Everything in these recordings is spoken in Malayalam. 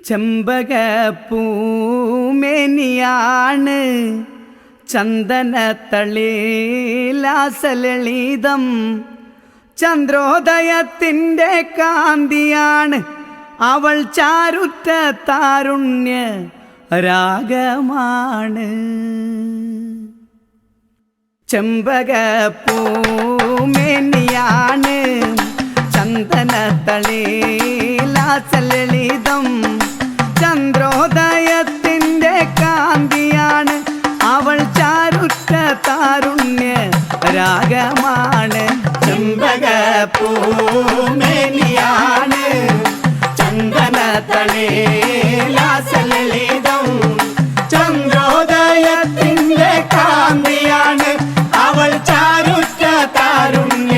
ചെമ്പകപ്പൂമേനിയാണ് ചന്ദനത്തളിലാസലളിതം ചന്ദ്രോദയത്തിൻ്റെ കാന്തിയാണ് അവൾ ചാരുറ്റ താരുണ്യ രാഗമാണ്. ചെമ്പകപ്പൂമേനിയാണ് ചന്ദനത്തളിലാസലളിതം ചന്ദ്രോദയത്തിൻ്റെ കാന്തിയാണ് അവൾ ചാരുറ്റ താരുണ്യ രാഗമാണ്. ചെമ്പകപ്പൂമേനിയാണ് ചന്ദനത്തളിലാസലളിതം ചന്ദ്രോദയത്തിൻ്റെ കാന്തിയാണ് അവൾ ചാരുറ്റ താരുണ്യ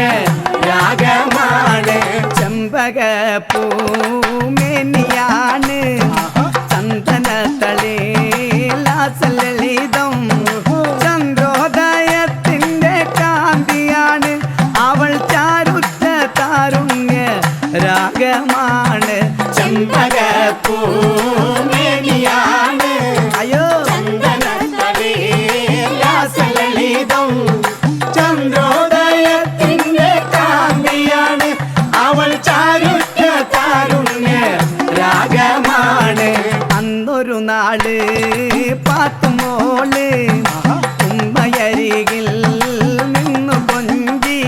രാഗമാണ്. ചെമ്പകപ്പൂമേനിയാണ് ചന്ദനത്തളിലാസലളിതം ചന്ദ്രോദയത്തിൻ്റെ കാന്തിയാണ് അവൾ ചാരുറ്റ താരുണ്യ രാഗമാണ്. ചെമ്പകപ്പൂമേനിയാണ് അയ്യോ ചന്ദനത്തളിലാസലളിതം ചന്ദ്രോദയത്തിൻ്റെ കാന്തിയാണ് അവൾ ചാരുറ്റ താരുണ്യ രാഗമാണ്. അന്നൊരു നാള് പാത്തുമോള് ഉമ്മയരികിൽ നിന്നു കൊഞ്ചി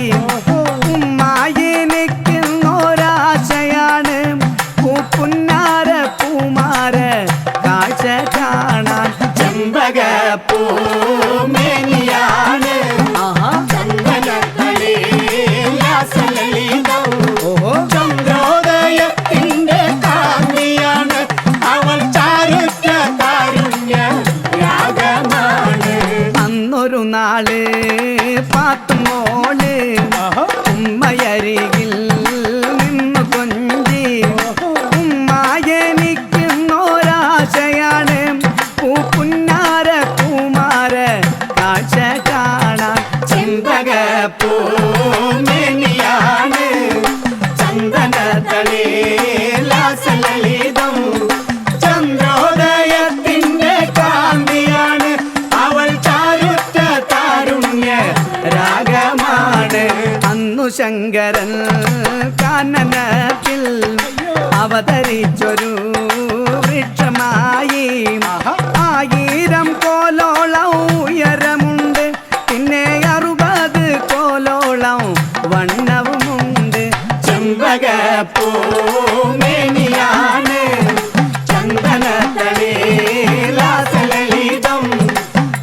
ഉമ്മായി നിൽക്കുന്നൊരാശയാണ് പൂപ്പുന്നാര പൂമാര കാഴ്ച കാണാൻ. ചെമ്പകപ്പൂമേനിയാണ് ചന്ദനത്തളിലാസലളിതം ചന്ദ്രോദയത്തിൻ്റെ കാന്തിയാണ് അവൾ ചാരുറ്റ താരുണ്യ രാഗമാണ്. അന്നൊരു നാള് പാത്തുമോള് ഉമ്മയരികിൽ നിന്നു കൊഞ്ചി ഉമ്മായി നിൽക്കുന്നൊരാശയാണ് പൂപ്പുന്നാര പൂമാര കാഴ്ച കാണാൻ. ചെമ്പകപ്പൂമേനിയാണ് ചന്ദനത്തളിലാസലളിതം ചന്ദ്രോദയത്തിൻ്റെ കാന്തിയാണ് അവൾ ചാരുറ്റ താരുണ്യ രാഗമാണ്. അന്നു ശങ്കരൻ കാനനത്തിൽ അവതരിച്ചൊരു വൃക്ഷമായി 1000 കോലോളം ഉയരമുണ്ട് പിന്നെ 60 കോലോളം വണ്ണവുമുണ്ട്. ചെമ്പകപ്പൂമേനിയാണ് ചന്ദനത്തളിലാസലളിതം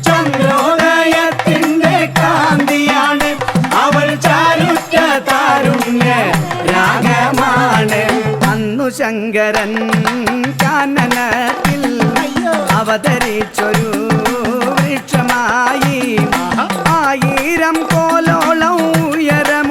ചന്ദ്രോദയത്തിൻ്റെ കാന്തിയാണ് അവൾ ചാരുറ്റ താരുണ്യ രാഗമാണ്. അന്നു ശങ്കരൻ കാനനത്തിൽ അവതരിച്ചൊരു വൃക്ഷമായി 1000 കോലോളം ഉയരം